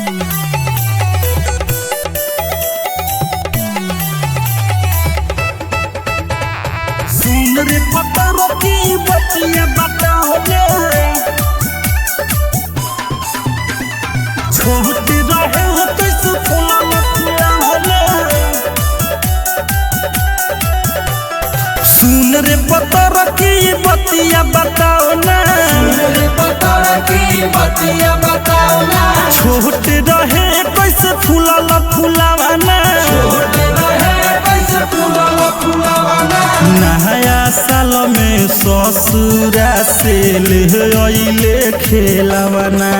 सुन रे पत्थरों की बतिया बताओ रे, छोटे रहे हो कैसे फूला मतिया होले। सुन रे पत्थरों की बतिया बताओ ना, सुन रे पत्थरों की बतिया बताओ ना, छोटे रहे कैसे फूला फुलावाना, छोटे रहे कैसे फूला फुलावाना। नया साल में ससुरा से ले आइले खेलवाना।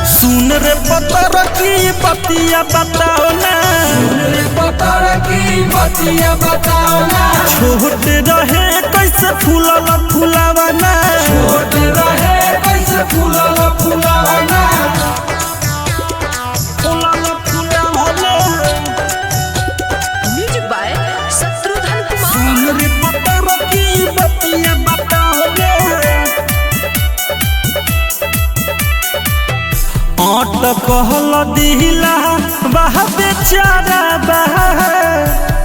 सुन रे पत्थरों की बतिया बताओ ना, सुन रे पत्थरों की बतिया बताओ ना, छोटे रहे कैसे फूला फुलावाना, छोटे रहे कैसे फूला फुलावाना। Music by Shatrughan Kumar. सुन रे पत्थरों की बतिया बताओ रे, आट कहल दिला बाह बेचारा बाह,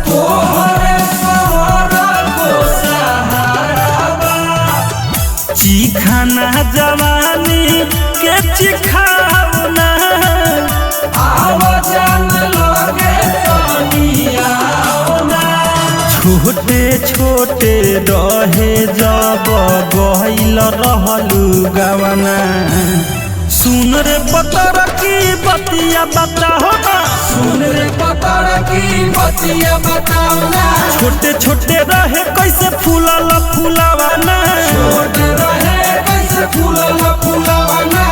तोहरे सहारा को सहारा बा, चिखाना जवानी के चिखावना। आवाज़न लगे दुनियाना। छोटे छोटे रहे जब गइल रहलू गवना। सुन रे पत्थरों की बतिया बताओ ना, सुन रे पत्थरों की बतिया बताओ ना, छोटे छोटे रहे कैसे फूला फुलावाना, छोटे रहे कैसे फूला फुलावाना।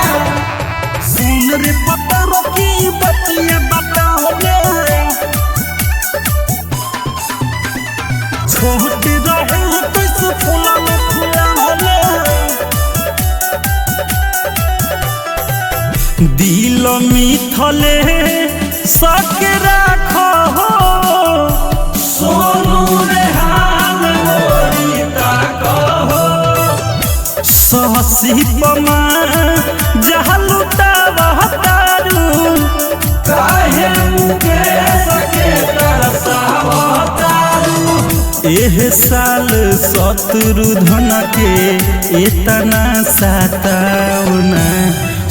सुन रे पत्थरों की बतिया बताओ रे, छोटे रहे कैसे फूला फुलावाना। दिल मिथले सक राखो हो, सोनू रे हाल मोरी ताको हो, सहसी पमा जहलुटा बहतारू। काहे मुकेश के तरसावतारू। एह साल शत्रुघ्न के इतना सतावना।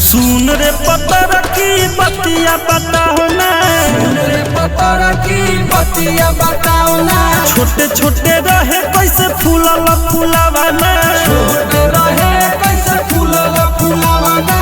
सुन रे पत्थरों की बतिया बताओ ना, सुन रे पत्थरों की बतिया बताओ ना, छोटे छोटे रहे कैसे फूला फुलावाना, छोटे रहे कैसे फूला फुलावाना।